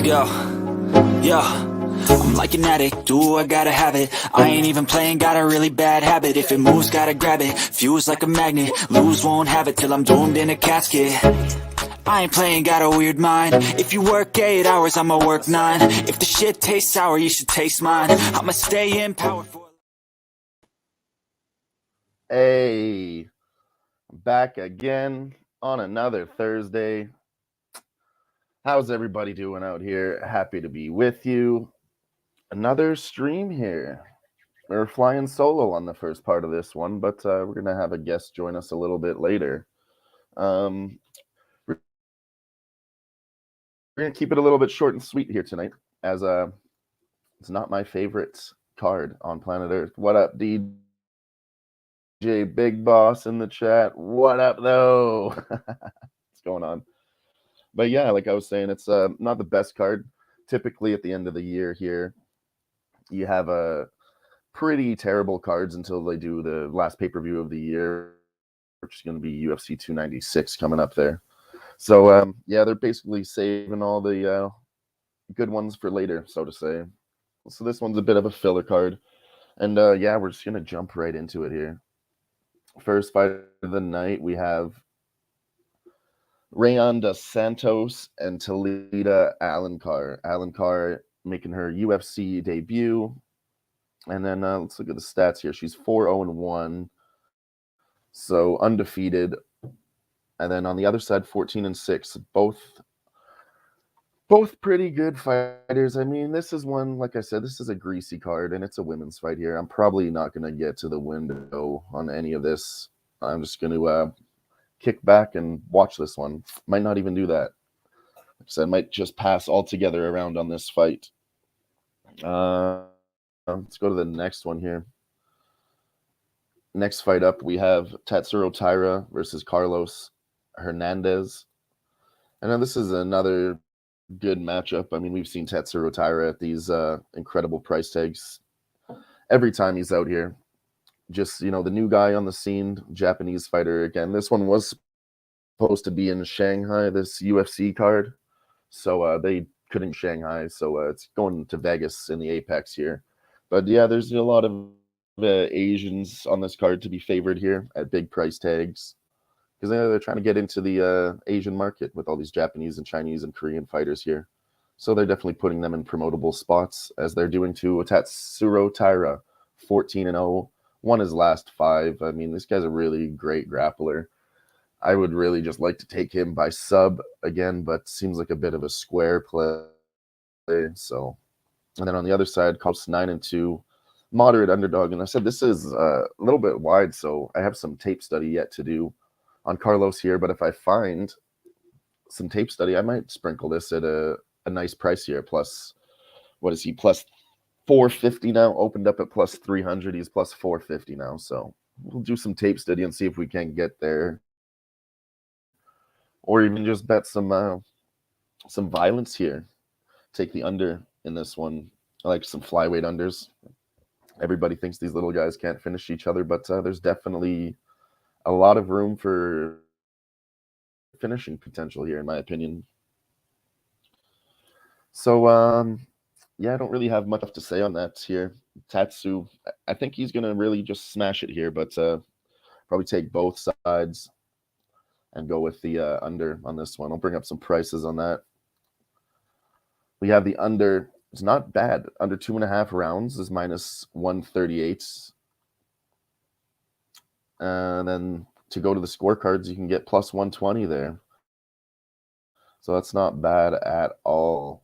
Yo, yo, I'm like an addict, do I gotta have it. I ain't even playing, got a really bad habit. If it moves, gotta grab it, fuse like a magnet. Lose, won't have it till I'm doomed in a casket. I ain't playing, got a weird mind. If you work 8 hours, I'ma work 9. If the shit tastes sour, you should taste mine. I'ma stay in power for... Hey, back again on another Thursday. How's everybody doing out here? Happy to be with you. Another stream here. We're flying solo on the first part of this one, but we're going to have a guest join us a little bit later. We're going to keep it a little bit short and sweet here tonight, as it's not my favorite card on planet Earth. What up, DJ Big Boss in the chat? What up, though? What's going on? But yeah, like I was saying, it's not the best card. Typically at the end of the year here, you have pretty terrible cards until they do the last pay-per-view of the year, which is going to be UFC 296 coming up there. So yeah, they're basically saving all the good ones for later, so to say. So this one's a bit of a filler card. And yeah, we're just going to jump right into it here. First fight of the night, we have Rayon dos Santos and Talita Alencar. Alencar making her UFC debut. And then let's look at the stats here. She's 4-0-1, so undefeated. And then on the other side, 14-6. Both pretty good fighters. I mean, this is one, like I said, this is a greasy card, and it's a women's fight here. I'm probably not going to get to the window on any of this. I'm just going to kick back and watch this one. Might not even do that. So I might just pass altogether around on this fight. Let's go to the next one here. Next fight up, we have Tatsuro Taira versus Carlos Hernandez. And now this is another good matchup. I mean, we've seen Tatsuro Taira at these incredible price tags every time he's out here. Just, you know, the new guy on the scene, Japanese fighter again. This one was supposed to be in Shanghai, this UFC card. So they couldn't Shanghai, so it's going to Vegas in the Apex here. But yeah, there's a lot of Asians on this card to be favored here at big price tags, because they're trying to get into the Asian market with all these Japanese and Chinese and Korean fighters here. So they're definitely putting them in promotable spots, as they're doing to Tatsuro Taira, 14-0, won his last 5. I mean, this guy's a really great grappler. I would really just like to take him by sub again, but seems like a bit of a square play. So, and then on the other side, Carlos 9-2, moderate underdog. And I said this is a little bit wide, so I have some tape study yet to do on Carlos here. But if I find some tape study, I might sprinkle this at a nice price here. Plus, what is he? Plus 450 now. Opened up at plus 300. He's plus 450 now. So we'll do some tape study and see if we can get there, or even just bet some violence here. Take the under in this one. I like some flyweight unders. Everybody thinks these little guys can't finish each other, but there's definitely a lot of room for finishing potential here, in my opinion. So, yeah, I don't really have much to say on that here. Tatsu, I think he's going to really just smash it here, but probably take both sides and go with the under on this one. I'll bring up some prices on that. We have the under. It's not bad. Under 2.5 rounds is minus 138. And then to go to the scorecards, you can get plus 120 there. So that's not bad at all.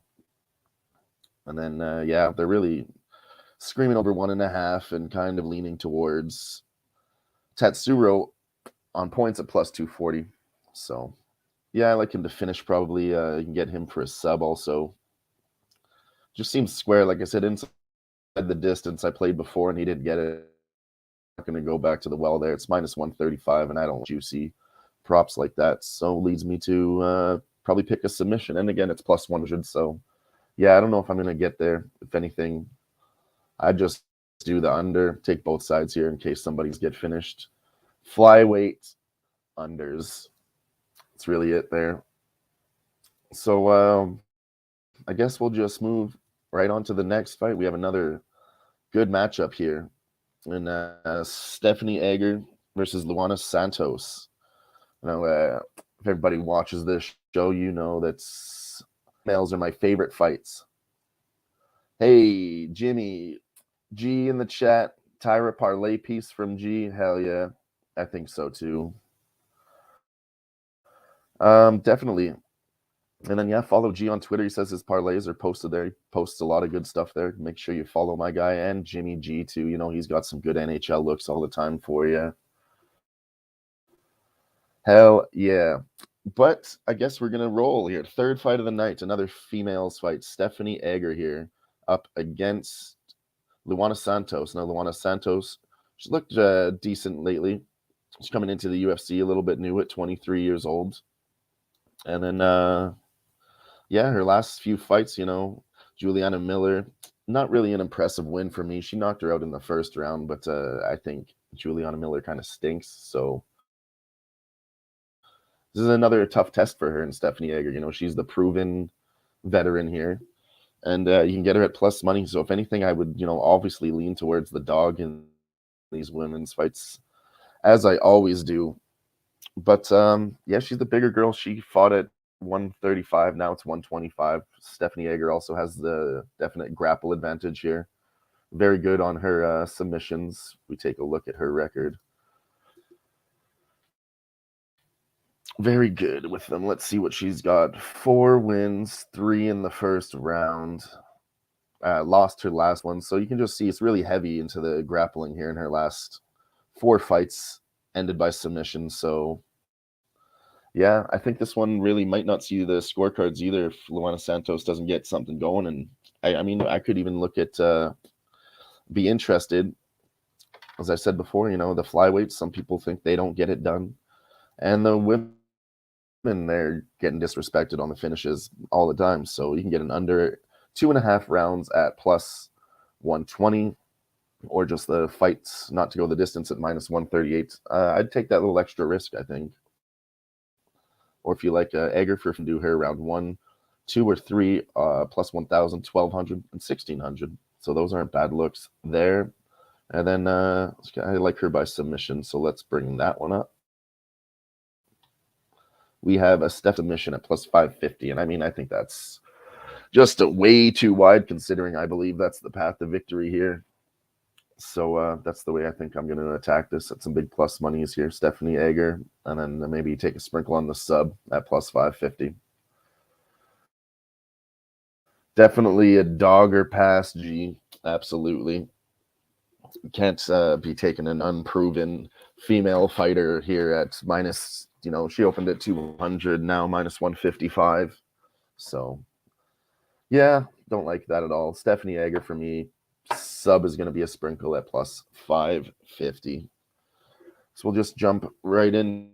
And then, yeah, they're really screaming over 1.5 and kind of leaning towards Tatsuro on points at plus 240. So, yeah, I like him to finish probably. You can get him for a sub also. Just seems square. Like I said, inside the distance I played before, and he didn't get it. I'm not going to go back to the well there. It's minus 135, and I don't juicy props like that. So leads me to probably pick a submission. And again, it's plus 100. So, yeah, I don't know if I'm going to get there. If anything, I just do the under, take both sides here in case somebody's get finished. Flyweight unders. That's really it there. So, I guess we'll just move right on to the next fight. We have another good matchup here. And Stephanie Egger versus Luana Santos. Now, if everybody watches this show, you know that males are my favorite fights. Hey, Jimmy, G in the chat. Tyra parlay piece from G. Hell yeah, I think so too. Definitely. And then, yeah, follow G on Twitter. He says his parlays are posted there. He posts a lot of good stuff there. Make sure you follow my guy and Jimmy G, too. You know, he's got some good NHL looks all the time for you. Hell yeah. But I guess we're going to roll here. Third fight of the night, another females fight. Stephanie Egger here up against Luana Santos. Now, Luana Santos, she's looked decent lately. She's coming into the UFC a little bit new at 23 years old. And then, yeah, her last few fights, you know, Juliana Miller, not really an impressive win for me. She knocked her out in the first round, but I think Juliana Miller kind of stinks. So this is another tough test for her and Stephanie Egger. You know, she's the proven veteran here, and you can get her at plus money. So if anything, I would, you know, obviously lean towards the dog in these women's fights, as I always do. But yeah, she's the bigger girl. She fought at 135. Now it's 125. Stephanie Egger also has the definite grapple advantage here. Very good on her submissions. We take a look at her record. Very good with them. Let's see what she's got. 4 wins, 3 in the first round. Lost her last one. So you can just see it's really heavy into the grappling here in her last 4 fights ended by submission. So yeah, I think this one really might not see the scorecards either if Luana Santos doesn't get something going. And I mean, I could even look at be interested. As I said before, you know, the flyweights, some people think they don't get it done. And the women, they're getting disrespected on the finishes all the time. So you can get an under 2.5 rounds at plus 120, or just the fights not to go the distance at minus 138. I'd take that little extra risk, I think. Or if you like Egger, for do her round 1, 2, or 3, plus 1,000, 1,200, and 1,600. So those aren't bad looks there. And then I like her by submission, so let's bring that one up. We have a Steph submission at plus 550, and I mean, I think that's just way too wide, considering I believe that's the path to victory here. So that's the way I think I'm going to attack this. At some big plus monies here, Stephanie Egger, and then maybe take a sprinkle on the sub at plus 550. Definitely a dog or pass, G. Absolutely. Can't be taking an unproven female fighter here at minus, you know, she opened at 200, now minus 155. So, yeah, don't like that at all. Stephanie Egger for me, sub is going to be a sprinkle at plus 550. So we'll just jump right into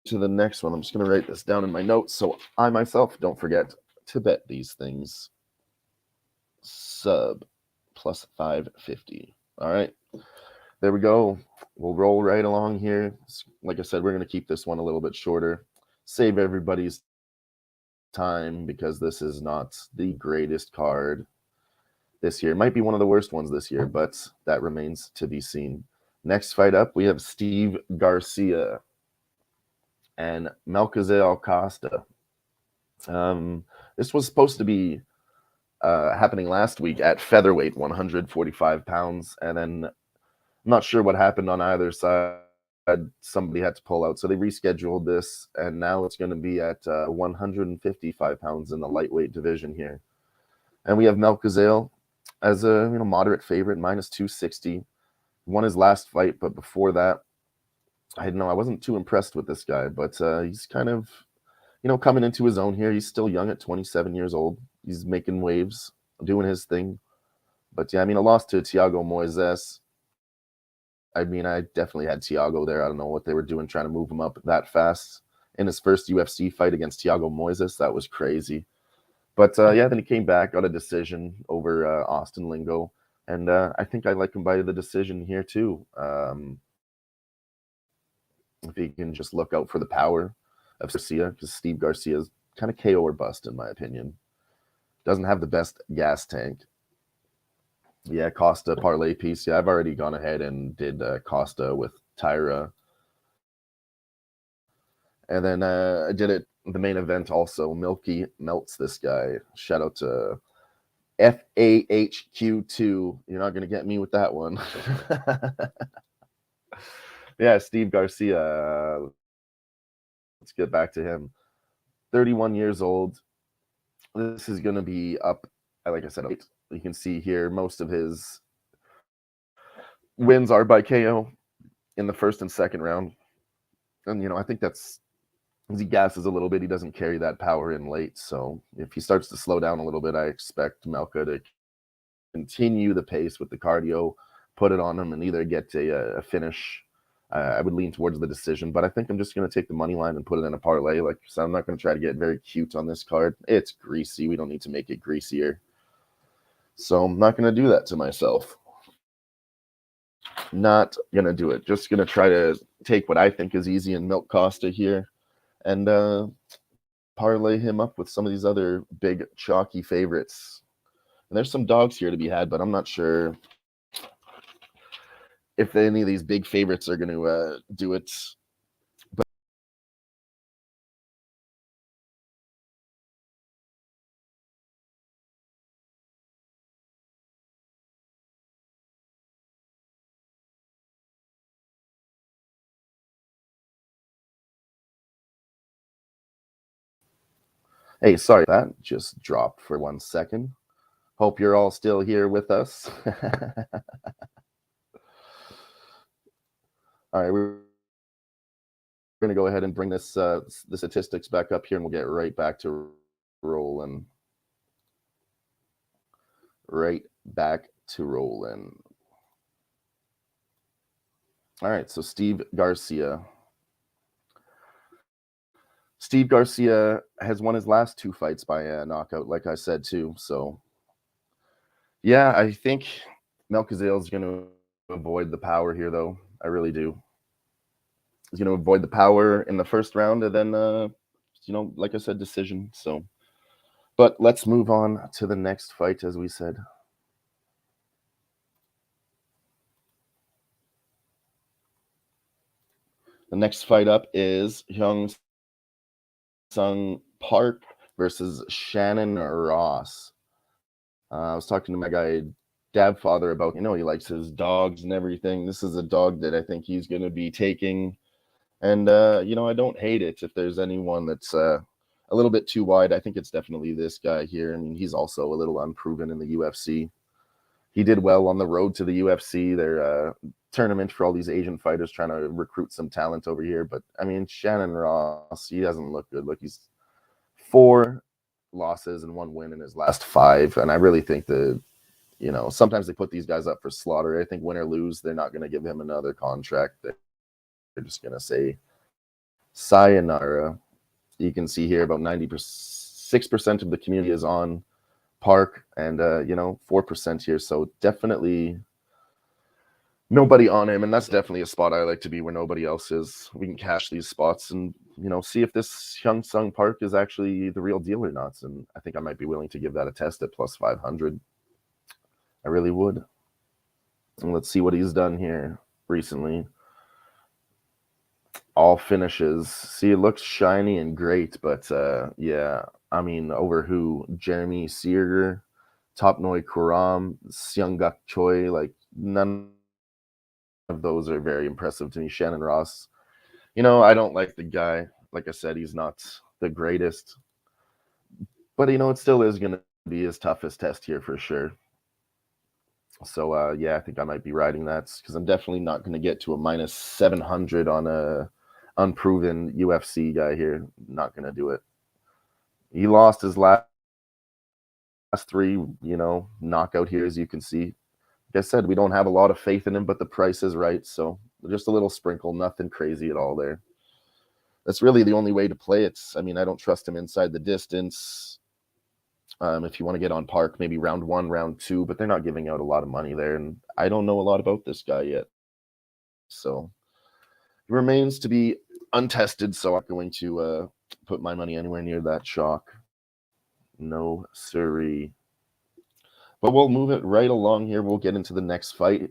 the next one. I'm just going to write this down in my notes so I myself don't forget to bet these things. Sub plus 550. All right. There we go. We'll roll right along here. Like I said, we're going to keep this one a little bit shorter. Save everybody's time because this is not the greatest card this year. It might be one of the worst ones this year, but that remains to be seen. Next fight up, we have Steve Garcia and Melquizael Acosta. This was supposed to be happening last week at featherweight, 145 pounds, and then I'm not sure what happened on either side. Somebody had to pull out, so they rescheduled this, and now it's going to be at 155 pounds in the lightweight division here. And we have Melquizael as a moderate favorite, minus 260. Won his last fight, but before that, I wasn't too impressed with this guy. But he's kind of coming into his own here. He's still young at 27 years old. He's making waves, doing his thing. But yeah, I lost to Thiago Moises. I definitely had Thiago there. I don't know what they were doing trying to move him up that fast. In his first UFC fight against Thiago Moises, that was crazy. But yeah, then he came back, got a decision over Austin Lingo. And I think I like him by the decision here too. If he can just look out for the power of Garcia, because Steve Garcia is kind of KO or bust in my opinion. Doesn't have the best gas tank. Yeah, Costa parlay piece. Yeah, I've already gone ahead and did Costa with Tyra. And then I did it the main event also. Milky melts this guy. Shout out to FAHQ2. You're not going to get me with that one. Yeah, Steve Garcia. Let's get back to him. 31 years old. This is going to be up, like I said, you can see here most of his wins are by KO in the first and second round. And, I think that's, as he gasses a little bit, he doesn't carry that power in late. So if he starts to slow down a little bit, I expect Melka to continue the pace with the cardio, put it on him, and either get a finish. I would lean towards the decision, but I think I'm just going to take the money line and put it in a parlay. Like, so I'm not going to try to get very cute on this card. It's greasy. We don't need to make it greasier. So I'm not going to do that to myself. Not going to do it. Just going to try to take what I think is easy and milk Costa here and parlay him up with some of these other big chalky favorites. And there's some dogs here to be had, but I'm not sure if any of these big favorites are going to do it. But hey, sorry, that just dropped for 1 second. Hope you're all still here with us. All right, we're going to go ahead and bring this the statistics back up here, and we'll get right back to rolling. Right back to rolling. All right, so Steve Garcia. Steve Garcia has won his last 2 fights by a knockout, like I said, too. So, yeah, I think Melchizedek is going to avoid the power here, though. I really do. He's going to avoid the power in the first round, and then, like I said, decision. So, but let's move on to the next fight, as we said. The next fight up is Hyung Sung Park versus Shannon Ross. I was talking to my guy Dab Father about, he likes his dogs and everything. This is a dog that I think he's going to be taking. And, I don't hate it. If there's anyone that's a little bit too wide, I think it's definitely this guy here. I mean, he's also a little unproven in the UFC. He did well on the road to the UFC. Their tournament for all these Asian fighters trying to recruit some talent over here. But, I mean, Shannon Ross, he doesn't look good. Look, he's 4 losses and 1 win in his last 5. And I really think that, sometimes they put these guys up for slaughter. I think win or lose, they're not going to give him another contract. They're just going to say sayonara. You can see here about 96% of the community is on Park and, 4% here. So definitely nobody on him. And that's definitely a spot I like to be where nobody else is. We can cash these spots and, see if this Hyung Sung Park is actually the real deal or not. And I think I might be willing to give that a test at plus 500. I really would. And let's see what he's done here recently. All finishes. See, it looks shiny and great, but yeah, I mean, over who? Jeremy Seager, Topnoi Kuram, Seunggak Choi, like none of those are very impressive to me. Shannon Ross, I don't like the guy. Like I said, he's not the greatest, but it still is going to be his toughest test here for sure. So yeah, I think I might be riding that because I'm definitely not going to get to a minus 700 on a unproven UFC guy here. Not going to do it. He lost his last 3, knockout here, as you can see. Like I said, we don't have a lot of faith in him, but the price is right. So just a little sprinkle, nothing crazy at all there. That's really the only way to play it. I mean, I don't trust him inside the distance. If you want to get on Park, maybe round 1, round 2, but they're not giving out a lot of money there. And I don't know a lot about this guy yet. So it remains to be untested. So I'm going to put my money anywhere near that chalk. No siree. But we'll move it right along here. We'll get into the next fight.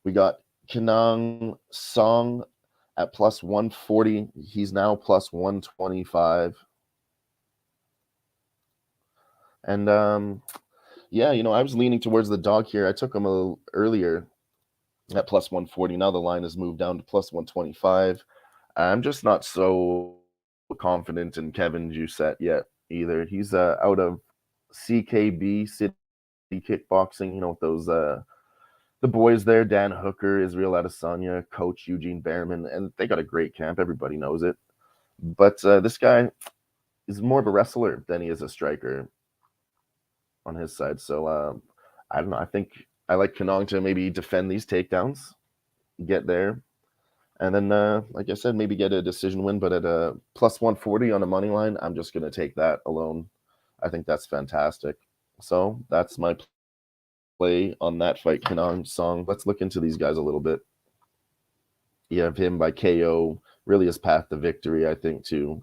We got Kenang Song at plus 140. He's now plus 125. And yeah, I was leaning towards the dog here. I took him a little earlier at plus 140. Now the line has moved down to plus 125. I'm just not so confident in Kevin Jusset yet either. He's out of CKB, City Kickboxing, with those the boys there, Dan Hooker, Israel Adesanya, coach Eugene Behrman, and they got a great camp. Everybody knows it. But this guy is more of a wrestler than he is a striker on his side. So I don't know. I think I like Kanong to maybe defend these takedowns, get there, and then, like I said, maybe get a decision win. But at a plus 140 on a money line, I'm just going to take that alone. I think that's fantastic. So that's my play on that fight, Kanong Song. Let's look into these guys a little bit. You have him by KO, really his path to victory, I think, too.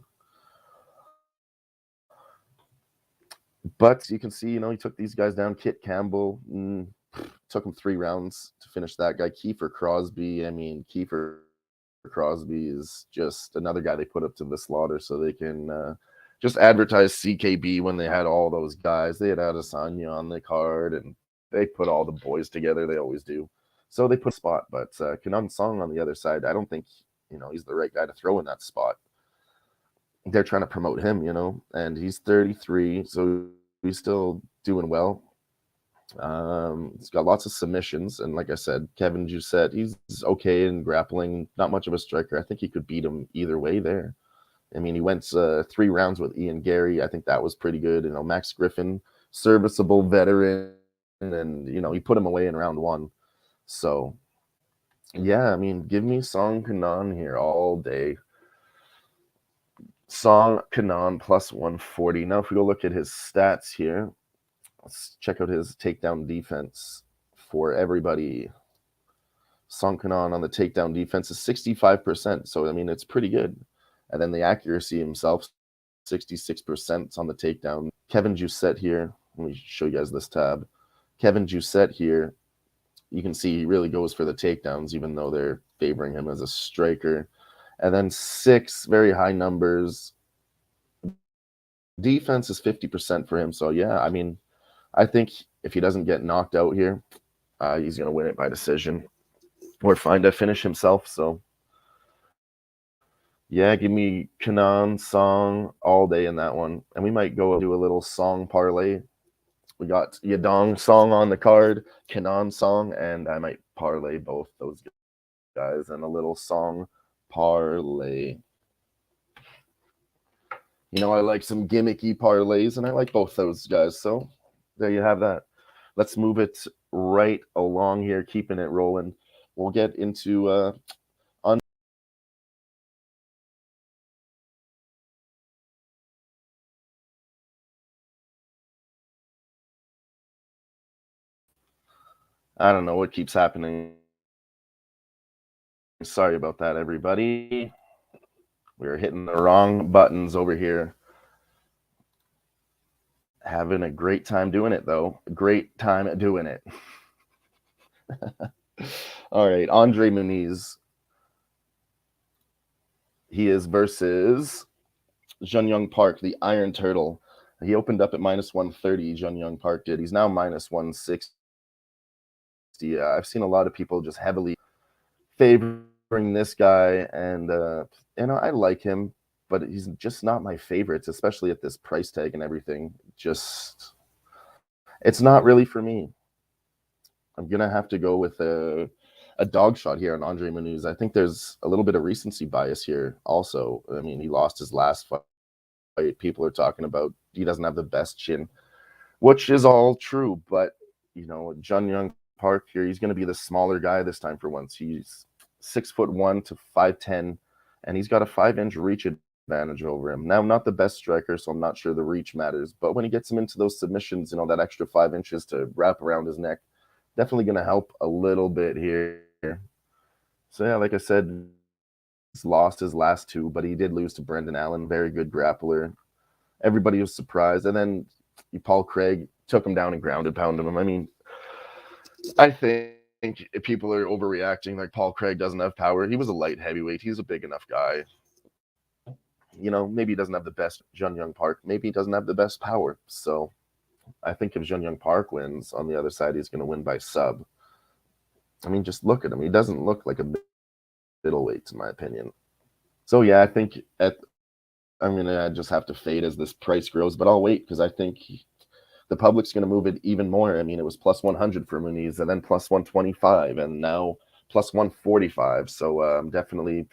But you can see, he took these guys down. Kit Campbell took him 3 rounds to finish that guy. Kiefer Crosby, Kiefer Crosby is just another guy they put up to the slaughter so they can just advertise CKB when they had all those guys. They had Adesanya on the card, and they put all the boys together. They always do. So they put a spot. But Kanang Song on the other side, I don't think, he's the right guy to throw in that spot. They're trying to promote him, and he's 33, so he's still doing well. He's got lots of submissions, and like I said, Kevin Jusset, he's okay in grappling, not much of a striker. I think he could beat him either way there. He went 3 rounds with Ian Gary. I think that was pretty good. Max Griffin, serviceable veteran, and he put him away in round 1. So yeah, give me Song Kanan here all day. Song Kanan plus 140. Now if we go look at his stats here, let's check out his takedown defense for everybody. Song Kanan on the takedown defense is 65%. So, it's pretty good. And then the accuracy himself, 66% on the takedown. Kevin Jusset here. Let me show you guys this tab. Kevin Jusset here. You can see he really goes for the takedowns, even though they're favoring him as a striker. And then 6 very high numbers. Defense is 50% for him. So, yeah, I think if he doesn't get knocked out here, he's going to win it by decision or find a finish himself. So, yeah, give me Kanan Song all day in that one. And we might go do a little song parlay. We got Yadong Song on the card, Kanan Song, and I might parlay both those guys in a little song parlay. I like some gimmicky parlays, and I like both those guys. So there you have that. Let's move it right along here, keeping it rolling. We'll get into I don't know what keeps happening. Sorry about that, everybody. We're hitting the wrong buttons over here. Having a great time doing it, though. Great time doing it. All right, Andre Muniz. He is versus Jun Young Park, the Iron Turtle. He opened up at minus 130, Jun Young Park did. He's now minus 160. I've seen a lot of people just heavily favoring this guy, and I like him, but he's just not my favorites, especially at this price tag and everything. Just, it's not really for me. I'm gonna have to go with a dog shot here on Andre Muniz. I think there's a little bit of recency bias here also. He lost his last fight. People are talking about he doesn't have the best chin, which is all true, but Jun Young Park here, he's going to be the smaller guy this time for once. He's 6'1" to 5'10", and he's got a 5-inch reach advantage over him. Now, not the best striker, so I'm not sure the reach matters, but when he gets him into those submissions, that extra 5 inches to wrap around his neck, definitely going to help a little bit here. So yeah, like I said, he's lost his last 2, but he did lose to Brendan Allen, very good grappler. Everybody was surprised. And then Paul Craig took him down and grounded pounded him. I mean, I think people are overreacting. Like Paul Craig doesn't have power. He was a light heavyweight. He's a big enough guy. Maybe he doesn't have the best Jun Young Park. Maybe he doesn't have the best power. So I think if Jun Young Park wins on the other side, he's going to win by sub. I mean, just look at him. He doesn't look like a middleweight, in my opinion. So yeah, I think I'm going to just have to fade as this price grows, but I'll wait because I think the public's going to move it even more. I mean, it was plus 100 for Muniz and then plus 125 and now plus 145. So I'm definitely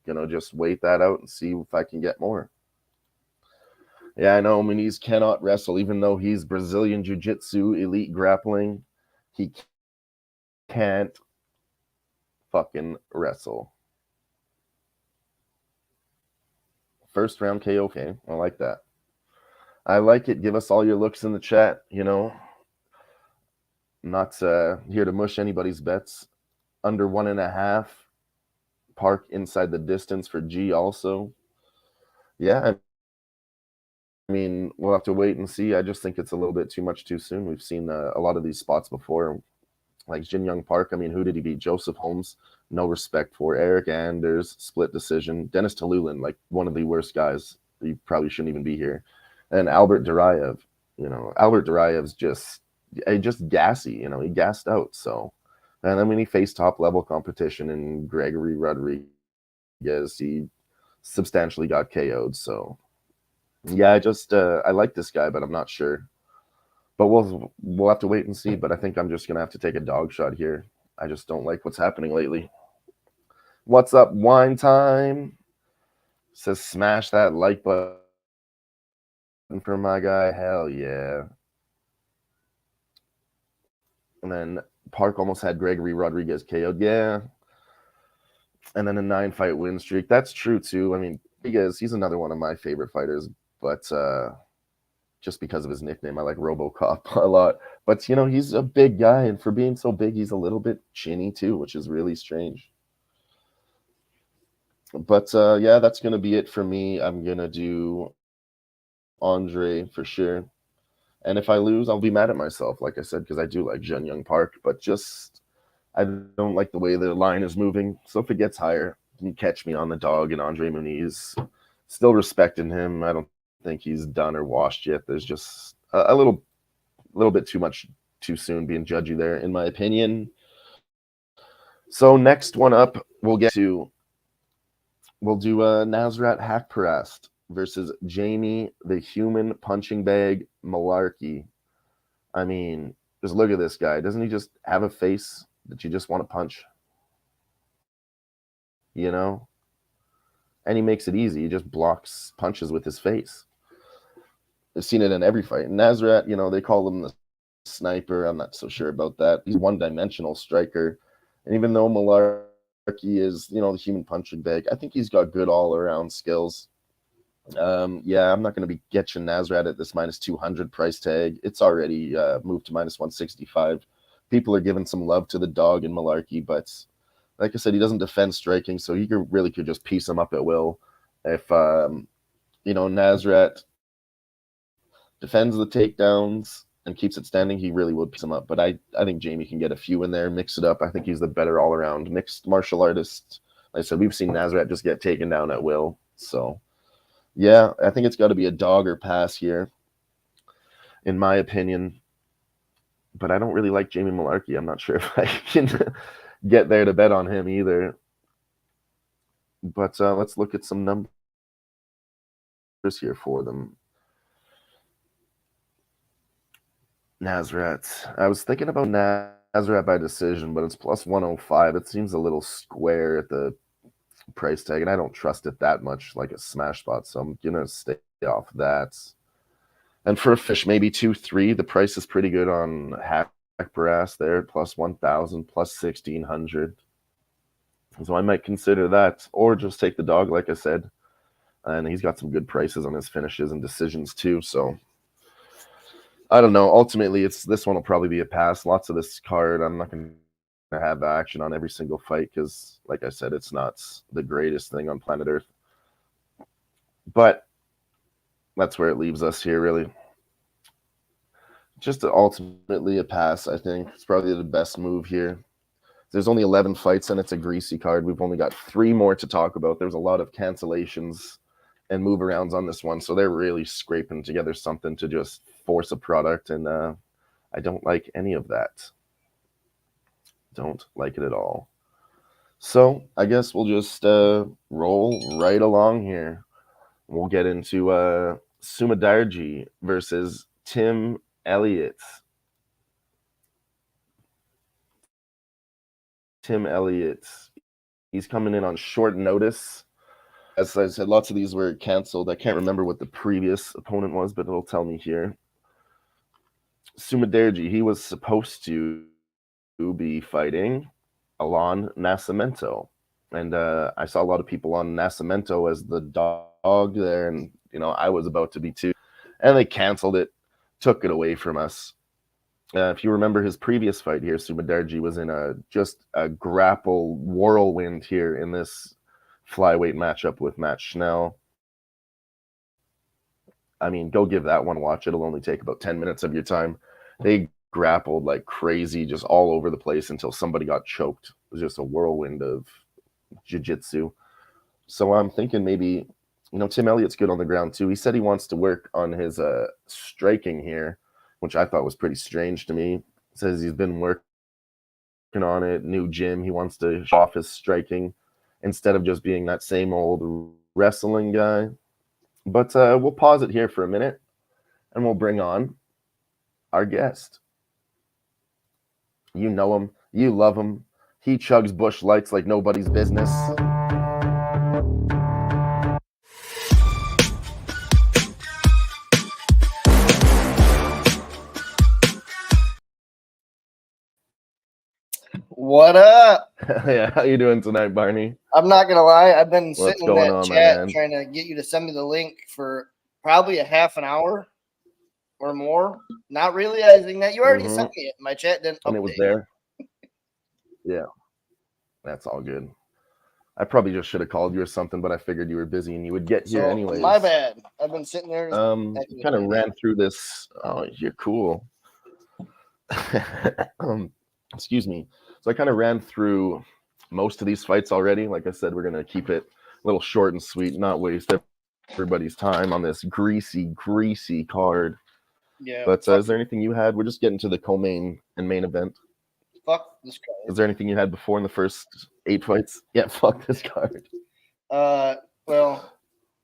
going to just wait that out and see if I can get more. Yeah, I know Muniz cannot wrestle, even though he's Brazilian Jiu-Jitsu, elite grappling. He can't fucking wrestle. First round KO, okay. I like that. I like it. Give us all your looks in the chat, I'm not here to mush anybody's bets. Under 1.5. Park inside the distance for G also. Yeah, I mean, we'll have to wait and see. I just think it's a little bit too much too soon. We've seen a lot of these spots before, like Jin Young Park. I mean, who did he beat? Joseph Holmes, no respect for. Eric Anders, split decision. Dennis Talulin, like one of the worst guys. He probably shouldn't even be here. And Albert Duraev, Albert Durayev's just gassy. He gassed out. So, and then when he faced top level competition in Gregory Rodriguez, he substantially got KO'd. So, yeah, I like this guy, but I'm not sure. But we'll have to wait and see. But I think I'm just gonna have to take a dog shot here. I just don't like what's happening lately. What's up, Wine Time? Says smash that like button for my guy. Hell yeah. And then Park almost had Gregory Rodriguez KO'd. Yeah. And then a 9-fight win streak. That's true too. I mean, he's another one of my favorite fighters, but just because of his nickname, I like RoboCop a lot. But he's a big guy, and for being so big, he's a little bit chinny too, which is really strange. But yeah, that's gonna be it for me. I'm gonna do Andre for sure. And if I lose, I'll be mad at myself, like I said, because I do like Jun Young Park, but I don't like the way the line is moving. So if it gets higher, you can catch me on the dog and Andre Muniz. Still respecting him. I don't think he's done or washed yet. There's just a little bit too much too soon being judgy there, in my opinion. So next one up, we'll do Nasrat Hakparast versus Jamie the Human Punching Bag Malarkey. I mean, just look at this guy. Doesn't he just have a face that you just want to punch? And he makes it easy. He just blocks punches with his face. I've seen it in every fight. Nasrat, they call him the sniper. I'm not so sure about that. He's one-dimensional striker. And even though Malarkey is, the human punching bag, I think he's got good all-around skills. Yeah, I'm not going to be getting Nasrat at this minus 200 price tag. It's already moved to minus 165. People are giving some love to the dog in Malarkey, but like I said, he doesn't defend striking, so he could just piece him up at will. If Nasrat defends the takedowns and keeps it standing, he really would piece him up. But I think Jamie can get a few in there, mix it up. I think he's the better all-around mixed martial artist. Like I said, we've seen Nasrat just get taken down at will. So, yeah, I think it's got to be a dog or pass here, in my opinion. But I don't really like Jamie Malarkey. I'm not sure if I can get there to bet on him either. But let's look at some numbers here for them. Nasrat. I was thinking about Nasrat by decision, but it's plus 105. It seems a little square at the price tag, and I don't trust it that much like a smash spot, so I'm going to stay off that. And for a fish, maybe 2-3. The price is pretty good on Hakparast there, plus 1,000, plus 1,600. So I might consider that, or just take the dog, like I said. And he's got some good prices on his finishes and decisions too. So I don't know. Ultimately, this one will probably be a pass. Lots of this card, I'm not going to have action on every single fight because, like I said, it's not the greatest thing on planet Earth. But that's where it leaves us here, really. just ultimately a pass, I think. It's probably the best move here. There's only 11 fights, and it's a greasy card. We've only got 3 more to talk about. There's a lot of cancellations and move arounds on this one, so they're really scraping together something to just force a product, and I don't like any of that. Don't like it at all. So I guess we'll just roll right along here. We'll get into Sumadarji versus Tim Elliott. Tim Elliott. He's coming in on short notice. As I said, lots of these were canceled. I can't remember what the previous opponent was, but it'll tell me here. Sumadarji, he was supposed to be fighting Alon Nascimento. And I saw a lot of people on Nascimento as the dog there, and I was about to be too. And they canceled it, took it away from us. If you remember his previous fight here, Sumadarji was in just a grapple whirlwind here in this flyweight matchup with Matt Schnell. I mean, go give that one a watch. It'll only take about 10 minutes of your time. They grappled like crazy, just all over the place until somebody got choked. It was just a whirlwind of jiu-jitsu. So I'm thinking maybe, Tim Elliott's good on the ground too. He said he wants to work on his striking here, which I thought was pretty strange to me. Says he's been working on it, new gym. He wants to show off his striking instead of just being that same old wrestling guy. But we'll pause it here for a minute, and we'll bring on our guest. You know him. You love him. He chugs Busch Lights like nobody's business. What up? Yeah, how you doing tonight, Barney? I'm not gonna lie, I've been What's sitting in going that on, my chat man? trying to get you to send me the link for probably a half an hour or more, not realizing that you already sent me it. My chat didn't update. And it was there. Yeah, that's all good. I probably just should have called you or something, but I figured you were busy and you would get here anyways. My bad. I've been sitting there. Kind of ran through this. Oh, you're cool. Excuse me. So I kind of ran through most of these fights already. Like I said, we're gonna keep it a little short and sweet, not waste everybody's time on this greasy card. Yeah. But is there anything you had? We're just getting to the co-main and main event. Fuck this card. Is there anything you had before in the first 8 fights? Yeah, fuck this card. Well,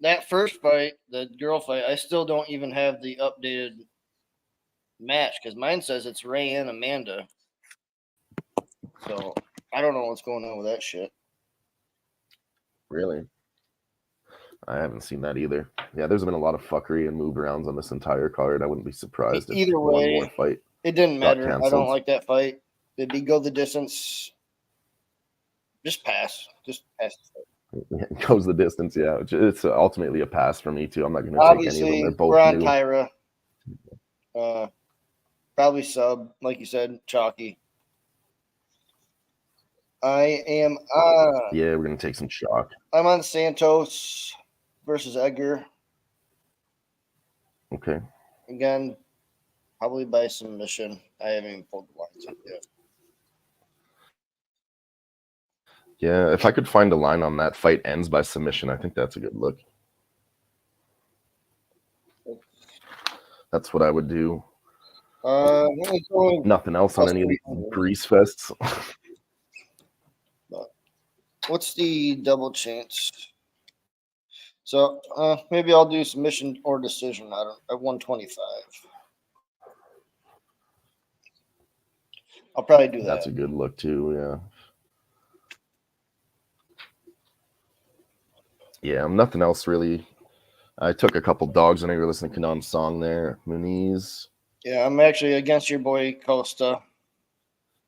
that first fight, the girl fight, I still don't even have the updated match because mine says it's Ray and Amanda. So I don't know what's going on with that shit. Really? I haven't seen that either. Yeah, there's been a lot of fuckery and move arounds on this entire card. I wouldn't be surprised if either way, one more fight. It didn't matter. Canceled. I don't like that fight. Did he go the distance? Just pass. Just pass the fight. It goes the distance, yeah. It's ultimately a pass for me too. I'm not going to take any of them. They're both we're on new. Tyra. Probably sub, like you said, chalky. I am on. Yeah, we're going to take some chalk. I'm on Santos versus Edgar. Okay. Again, probably by submission. I haven't even pulled the lines up yet. Yeah, if I could find a line on that fight ends by submission, I think that's a good look. That's what I would do. Nothing else on any of these grease fests. What's the double chance? So maybe I'll do submission or decision at 125. I'll probably do that. That's a good look too, yeah. Yeah, nothing else really. I took a couple dogs when I were listening to Kanon's song there. Muniz. Yeah, I'm actually against your boy Costa.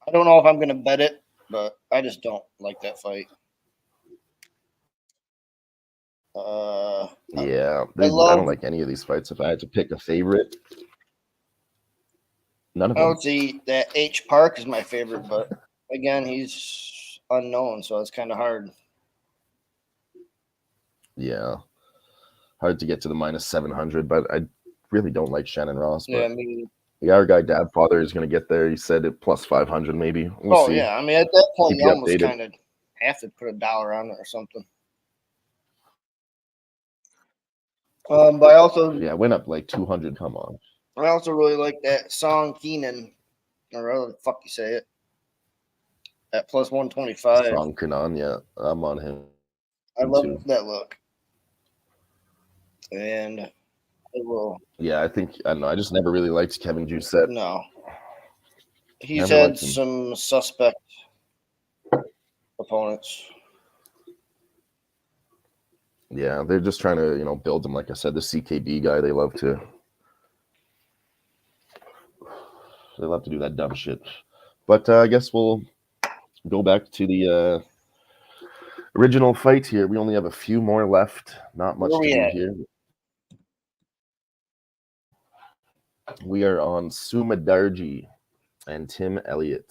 I don't know if I'm going to bet it, but I just don't like that fight. Yeah, I don't like any of these fights. If I had to pick a favorite, none of them. I would say that H Park is my favorite, but again, he's unknown, so it's kind of hard. Yeah, hard to get to the minus 700, but I really don't like Shannon Ross. But yeah, I mean, Yeah, our guy Dad Father is going to get there. He said it plus 500 maybe. We'll see. Yeah. I mean, at that point, Keep you you almost updated. kind of have to put $1 on it or something. But I also Yeah, it went up like 200. Come on. I also really like that song Keenan, or however the fuck you say it, at plus 125. Song Kanan, yeah, I'm on him. I love too. that look. And it will. Yeah, I don't know. I just never really liked Kevin Doucette. No. He's Never had liked him. some suspect opponents. Yeah, they're just trying to, build him. Like I said, the CKB guy, they love to do that dumb shit. But I guess we'll go back to the original fight here. We only have a few more left. Not much to do here. We are on Sumadarji and Tim Elliott.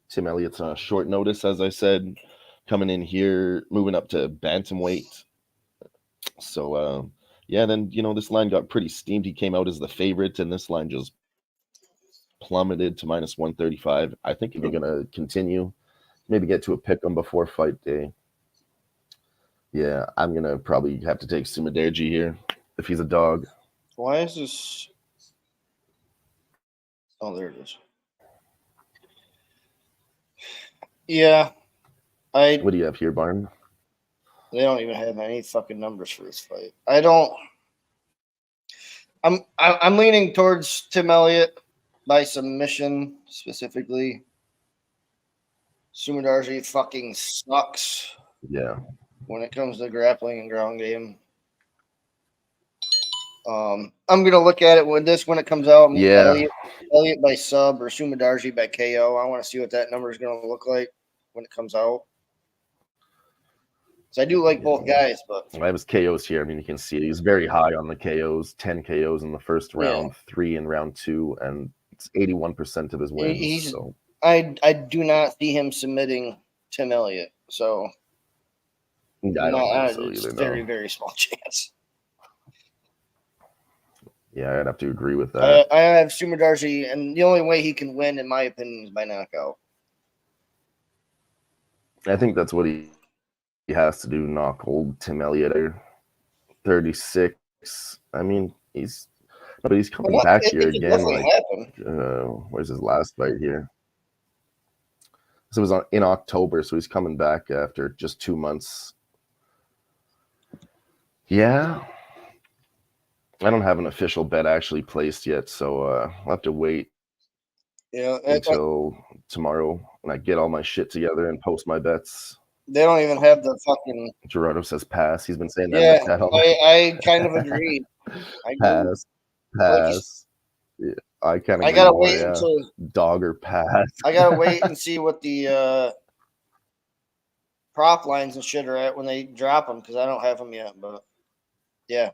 Tim Elliott's on short notice, as I said, coming in here, moving up to bantamweight. So, then, this line got pretty steamed. He came out as the favorite, and this line just plummeted to minus 135. I think if you're going to continue, maybe get to a pick 'em before fight day. Yeah, I'm going to probably have to take Sumadarji here if he's a dog. Why is this? Oh, there it is. Yeah. What do you have here, Barn? They don't even have any fucking numbers for this fight. I'm leaning towards Tim Elliott by submission specifically. Sumadarji fucking sucks. Yeah. When it comes to grappling and ground game. I'm gonna look at it when it comes out. Yeah. Elliott by sub or Sumadarji by KO. I want to see what that number is gonna look like when it comes out. So I do like both guys, but I have his KOs here. I mean, you can see it. He's very high on the KOs. 10 KOs in the first round, 3 in round 2, and it's 81% of his wins. I do not see him submitting Tim Elliott. So I don't think so it's either. Very, very small chance. Yeah, I'd have to agree with that. I have Sumadarji, and the only way he can win, in my opinion, is by knockout. I think that's what he has to do, knock old Tim Elliott at 36. I mean, he's coming back here again. Where's his last fight here? So it was in October, so he's coming back after just 2 months. Yeah. I don't have an official bet actually placed yet, so I'll have to wait until tomorrow when I get all my shit together and post my bets. They don't even have the fucking. Gerardo says pass. He's been saying that. Yeah, I kind of agree. Pass. Yeah, I kind of. I gotta wait until dog or pass. I gotta wait and see what the prop lines and shit are at when they drop them because I don't have them yet. But yeah,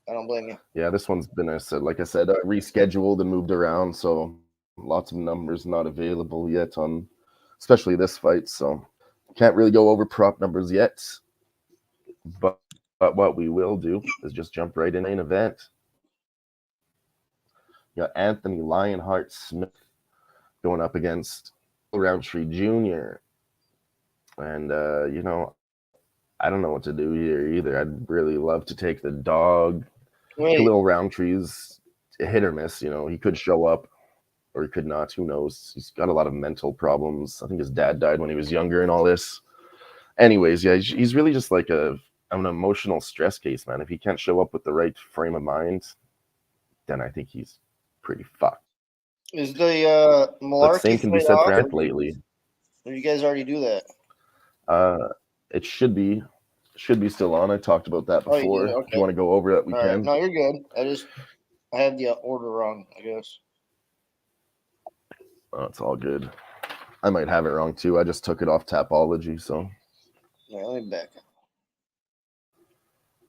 I don't blame you. Yeah, this one's been, like I said, rescheduled and moved around, so lots of numbers not available yet on, especially this fight. So can't really go over prop numbers yet. But what we will do is just jump right in main event. You got Anthony Lionheart Smith going up against Roundtree Jr. And I don't know what to do here either. I'd really love to take the dog. Khalil Roundtree's a hit or miss. He could show up or he could not. Who knows? He's got a lot of mental problems. I think his dad died when he was younger and all this. Anyways, yeah, he's really just like an emotional stress case, man. If he can't show up with the right frame of mind, then I think he's pretty fucked. Is the Malarkey same can be said for Ant lately. Or you guys already do that? It should be still on. I talked about that before. Okay. If you want to go over it, we can. Right. No, you're good. I had the order wrong, I guess. Oh, it's all good. I might have it wrong too. I just took it off Tapology, so. Yeah, let me back.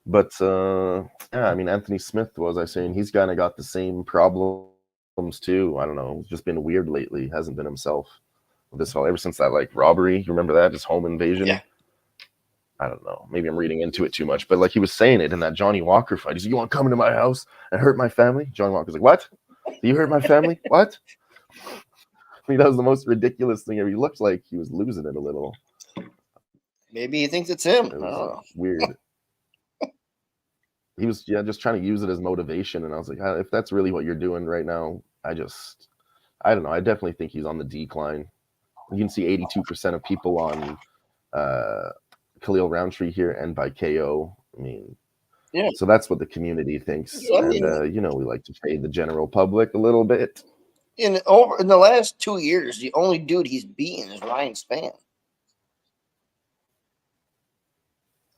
But I mean, Anthony Smith, what was I saying? He's kind of got the same problems too. I don't know. He's just been weird lately. Hasn't been himself. Ever since that robbery. You remember that? His home invasion. Yeah. I don't know. Maybe I'm reading into it too much, but like he was saying it in that Johnny Walker fight. He's like, "You want to come into my house and hurt my family?" Johnny Walker's like, "What? You hurt my family? What?" I mean, that was the most ridiculous thing ever. He looked like he was losing it a little. Maybe he thinks it's him. It I don't was know. weird. He was just trying to use it as motivation, and I was like, if that's really what you're doing right now, I don't know. I definitely think he's on the decline. You can see 82% of people on Khalil Roundtree here and by KO. I mean, Yeah. so that's what the community thinks, I and mean, we like to fade the general public a little bit. in the last 2 years, the only dude he's beaten is Ryan Spann.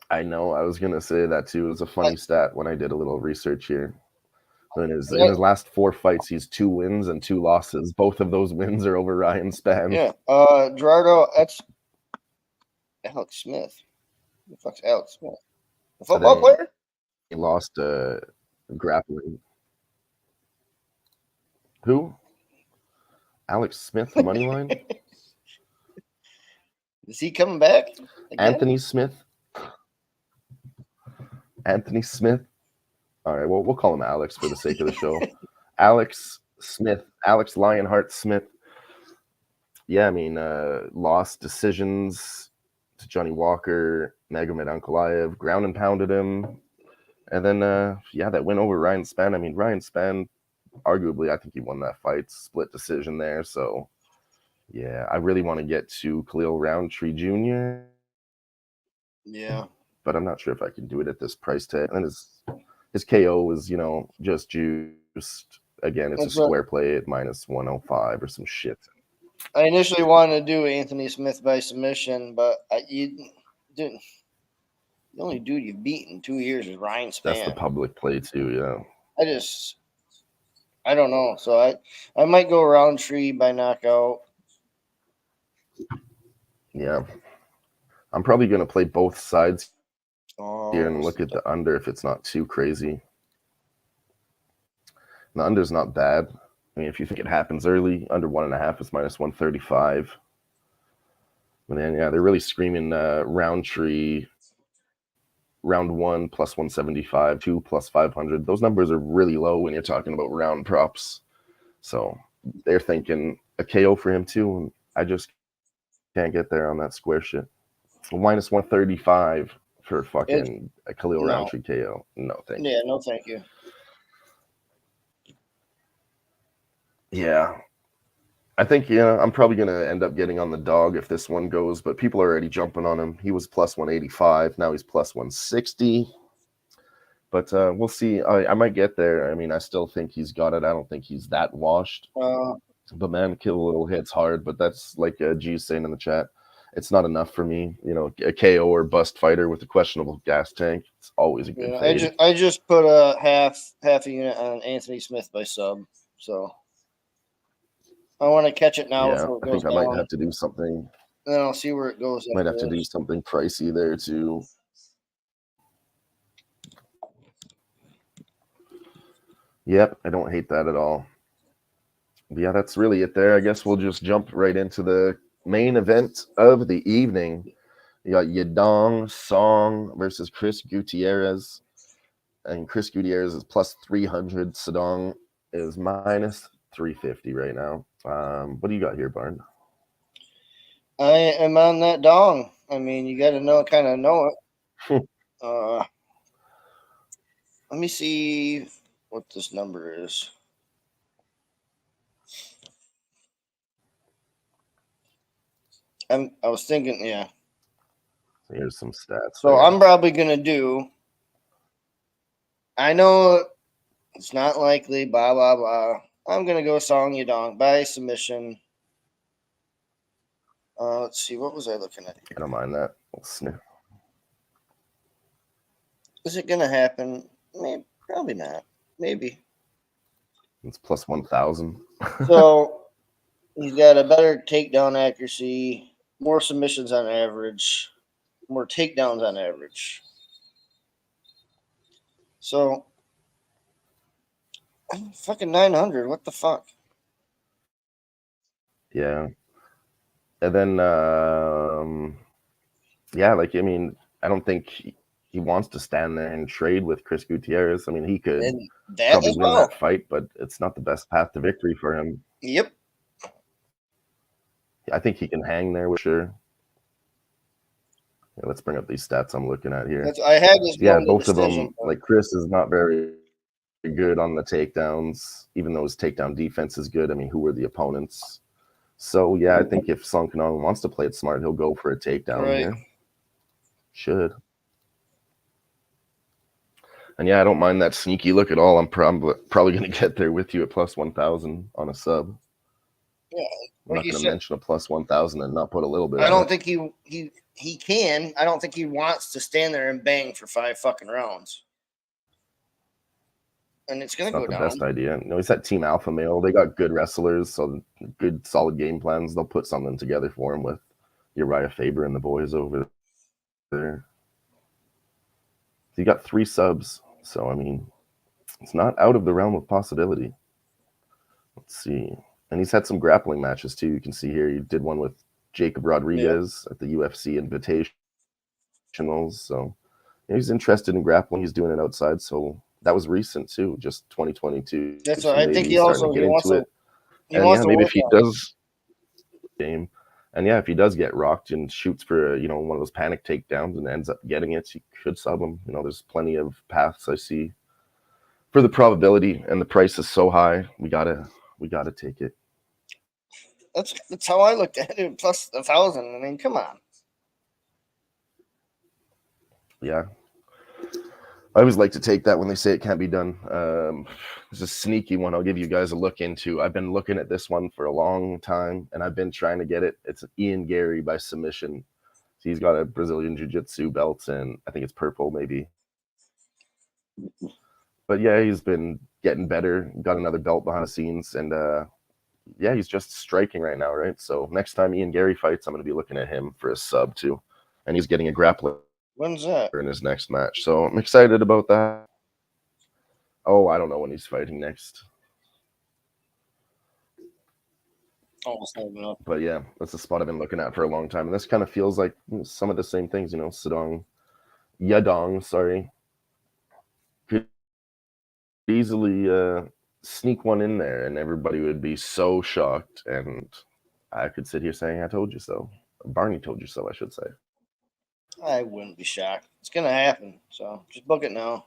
I know. I was gonna say that too. It was a funny stat when I did a little research here. In his last 4 fights, he's 2 wins and 2 losses. Both of those wins are over Ryan Spann. Yeah. Gerardo, that's Alex Smith. Who the fuck's Alex Smith? The football player? He lost grappling. Who? Alex Smith, the money line? Is he coming back? Again? Anthony Smith. Anthony Smith. All right, well, we'll call him Alex for the sake of the show. Alex Smith. Alex Lionheart Smith. Yeah, I mean, lost decisions to Johnny Walker, Magomed Ankalaev, ground and pounded him. And then, that win over Ryan Spann. I mean, Ryan Spann, arguably, I think he won that fight. Split decision there. So, yeah, I really want to get to Khalil Roundtree Jr. Yeah. But I'm not sure if I can do it at this price tag. And his KO is, just juiced. Again, it's a square play at minus 105 or some shit. I initially wanted to do Anthony Smith by submission, but the only dude you've beaten in 2 years is Ryan Spann. That's the public play too, yeah. I don't know. So I might go Roundtree by knockout. Yeah. I'm probably going to play both sides here and look at the under if it's not too crazy. The under's not bad. I mean, if you think it happens early, under 1.5 is minus 135. But then, they're really screaming Roundtree round 1 plus 175, 2 plus 500. Those numbers are really low when you're talking about round props. So they're thinking a KO for him too. And I just can't get there on that square shit. Minus 135 for fucking a Khalil Roundtree KO. No, thank you. Yeah, no, thank you. Yeah. I think, I'm probably going to end up getting on the dog if this one goes, but people are already jumping on him. He was plus 185. Now he's plus 160. But we'll see. I might get there. I mean, I still think he's got it. I don't think he's that washed. But man, kill little hits hard. But that's like G's saying in the chat. It's not enough for me. A KO or bust fighter with a questionable gas tank. It's always a good fade. I just put a half a unit on Anthony Smith by sub. So I want to catch it now before it goes down. I might have to do something. And then I'll see where it goes. Might have to do something pricey there too. Yep, I don't hate that at all. But yeah, that's really it there. I guess we'll just jump right into the main event of the evening. You got Yadong Song versus Chris Gutierrez. And Chris Gutierrez is plus 300. Sadong is minus 350 right now. What do you got here, Barn? I am on that dong. I mean, you got to know it. Let me see what this number is. I was thinking, yeah. Here's some stats. So there. I'm probably going to do. I know it's not likely, blah, blah, blah. I'm going to go Song Yadong by submission. Let's see. What was I looking at? I don't mind that. We'll sniff. Is it going to happen? Maybe, probably not. Maybe. It's plus 1,000. So he's got a better takedown accuracy, more submissions on average, more takedowns on average. So, fucking 900. What the fuck? Yeah. And then, I don't think he wants to stand there and trade with Chris Gutierrez. I mean, he could And that probably as win well. that fight, but it's not the best path to victory for him. Yep. I think he can hang there with sure. Yeah, let's bring up these stats I'm looking at here. I had this Yeah, going to both of decision. them, like Chris is not very good on the takedowns, even though his takedown defense is good. I mean, who were the opponents? So, yeah, I think if Song Kanong wants to play it smart, he'll go for a takedown Right. here. Should. And yeah, I don't mind that sneaky look at all. I'm probably going to get there with you at plus 1,000 on a sub. Yeah, I'm like not you going to said, mention a plus 1,000 and not put a little bit I on don't it. think he can. I don't think he wants to stand there and bang for 5 fucking rounds. And it's going It's to not go the down. best idea. No, he's that Team Alpha Male. They got good wrestlers, so good, solid game plans. They'll put something together for him with Uriah Faber and the boys over there. He got 3 subs, so I mean, it's not out of the realm of possibility. Let's see. And he's had some grappling matches too. You can see here he did one with Jacob Rodriguez at the UFC Invitationals. So he's interested in grappling. He's doing it outside. So that was recent too, just 2022. That's So what I maybe think. he's starting to get into it. And yeah, maybe if he does game, and yeah, if he does get rocked and shoots for one of those panic takedowns and ends up getting it, you could sub him. There's plenty of paths I see for the probability, and the price is so high. We gotta take it. That's how I looked at it. Plus 1,000. I mean, come on. Yeah, I always like to take that when they say it can't be done. It's a sneaky one I'll give you guys a look into. I've been looking at this one for a long time, and I've been trying to get it. It's Ian Gary by submission. He's got a Brazilian Jiu-Jitsu belt, and I think it's purple maybe. But yeah, he's been getting better, got another belt behind the scenes, and yeah, he's just striking right now, right? So next time Ian Gary fights, I'm going to be looking at him for a sub too. And he's getting a grappler When's that? in his next match. So I'm excited about that. Oh, I don't know when he's fighting next. Almost not enough. But yeah, that's a spot I've been looking at for a long time. And this kind of feels like some of the same things, Yadong, sorry. Could easily sneak one in there and everybody would be so shocked. And I could sit here saying, I told you so. Barney told you so, I should say. I wouldn't be shocked. It's going to happen. So just book it now.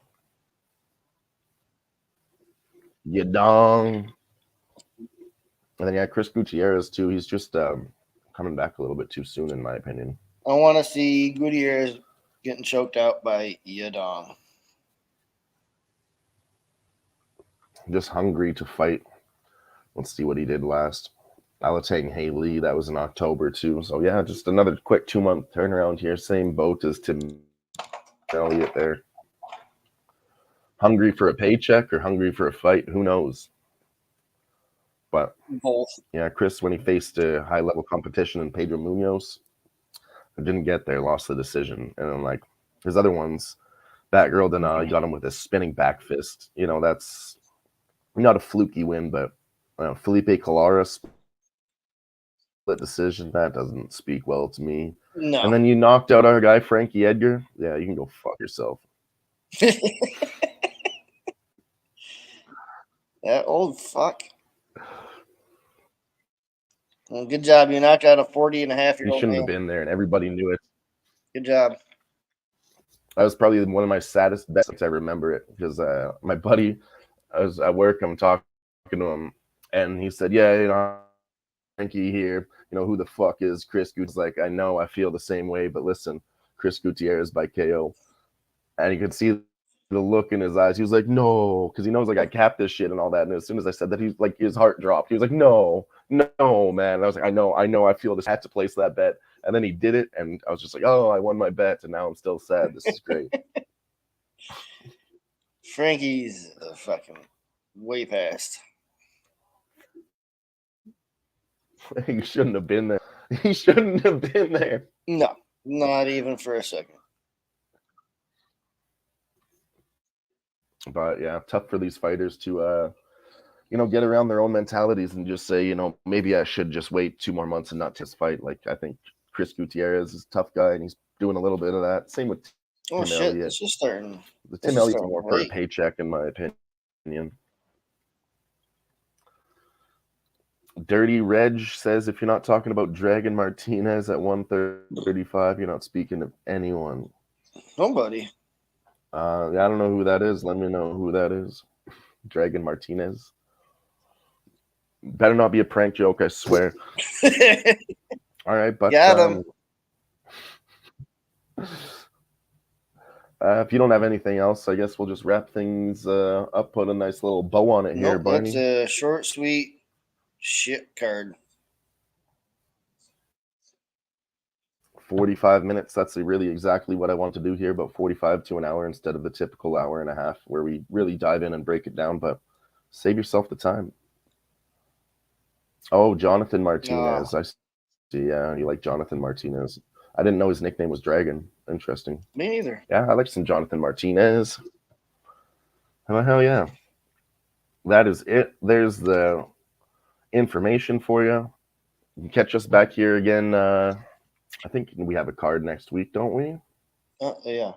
Yadong. And then, yeah, Chris Gutierrez, too. He's just coming back a little bit too soon, in my opinion. I want to see Gutierrez getting choked out by Yadong. Just hungry to fight. Let's see what he did last. Alatang Haley, that was in October, too. So, yeah, just another quick 2-month turnaround here. Same boat as Tim Elliott there. Hungry for a paycheck or hungry for a fight? Who knows? But both. Yeah, Chris, when he faced a high-level competition in Pedro Munoz, didn't get there, lost the decision. And then, like, his other ones, that girl Dana, got him with a spinning back fist. That's not a fluky win, but Felipe Calara split decision. That doesn't speak well to me. No. And then you knocked out our guy, Frankie Edgar. Yeah, you can go fuck yourself. That old fuck. Well, good job. You knocked out a 40-and-a-half-year-old He shouldn't man. have been there, and everybody knew it. Good job. That was probably one of my saddest bets. I remember it because my buddy, I was at work, I'm talking to him, and he said, yeah, Frankie here, who the fuck is Chris Gutierrez? Like, I know, I feel the same way, but listen, Chris Gutierrez by KO. And you could see the look in his eyes. He was like, no, because he knows, like, I capped this shit and all that. And as soon as I said that, he's like, his heart dropped. He was like, no, man. And I was like, I know, I feel this. I had to place that bet. And then he did it, and I was just like, oh, I won my bet, and now I'm still sad. This is great. Frankie's fucking way past. He shouldn't have been there. He shouldn't have been there. No, not even for a second. But yeah, tough for these fighters to get around their own mentalities and just say, maybe I should just wait 2 more months and not just fight. Like, I think Chris Gutierrez is a tough guy, and he's doing a little bit of that. Same with Oh Tim shit! Elliott. This is starting. The This Tim is Elliott's starting more for a late. paycheck, in my opinion. Dirty Reg says, if you're not talking about Dragon Martinez at 135, you're not speaking of anyone. Nobody. I don't know who that is. Let me know who that is. Dragon Martinez. Better not be a prank joke, I swear. All right, but Got him. If you don't have anything else, I guess we'll just wrap things up, put a nice little bow on it here, Nope, Barney. that's a short, sweet shit card. 45 minutes. That's really exactly what I want to do here, about 45 to an hour instead of the typical hour and a half where we really dive in and break it down, but save yourself the time. Oh, Jonathan Martinez. I see. Yeah, you like Jonathan Martinez. I didn't know his nickname was Dragon. Interesting. Me neither. Yeah, I like some Jonathan Martinez. Oh, hell yeah. That is it. There's the information for you. You can catch us back here again. I think we have a card next week, don't we? Yeah.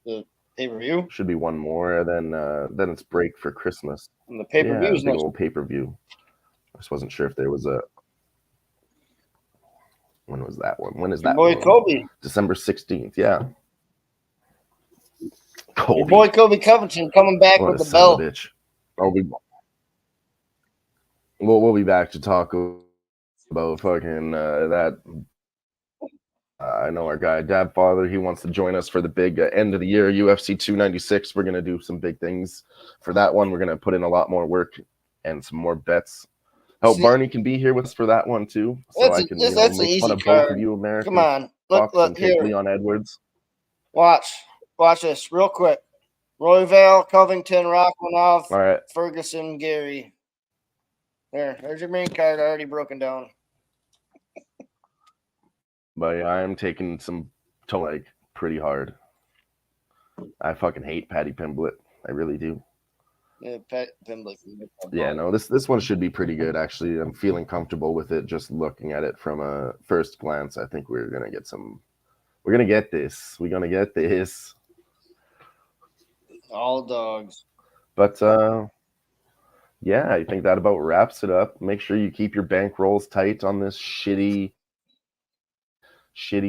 The pay-per-view? Should be one more, then it's break for Christmas. And the pay-per-view Yeah, is big next. old pay-per-view. I just wasn't sure if there was a... When was that one? When is that Your boy one? Kobe. December 16th, yeah. Kobe. Your boy Kobe Covington coming back What with a the son of belt. a bitch. We'll be back to talk about fucking that. I know our guy Dab Father. He wants to join us for the big end of the year UFC 296. We're gonna do some big things for that one. We're gonna put in a lot more work and some more bets. Hope Barney can be here with us for that one too, so I can that's an make fun easy of both card. of you American Come on. Fox Look and take here. Leon Edwards. Watch this real quick. Royval, Covington, Rachmanov, All right, Ferguson, Gary. There's your main card already broken down. but yeah, I am taking some to like pretty hard. I fucking hate Paddy Pimblett. I really do. Yeah, Pat Pimblett. Yeah, no, this one should be pretty good, actually. I'm feeling comfortable with it, just looking at it from a first glance. I think we're going to get this. We're going to get this. All dogs. But, yeah, I think that about wraps it up. Make sure you keep your bankrolls tight on this shitty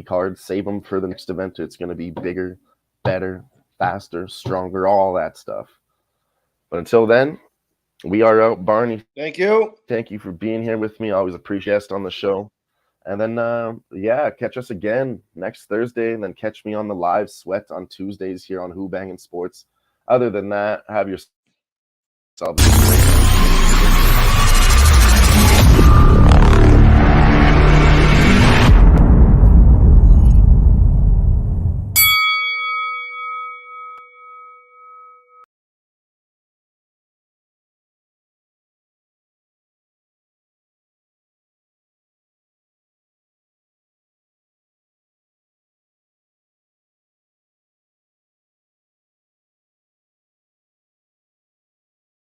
card. Save them for the next event. It's going to be bigger, better, faster, stronger, all that stuff. But until then, we are out. Barney, thank you for being here with me. Always appreciate guest on the show. And then, catch us again next Thursday, and then catch me on the live sweat on Tuesdays here on Who-Bangin Sports. Other than that, have yourself a great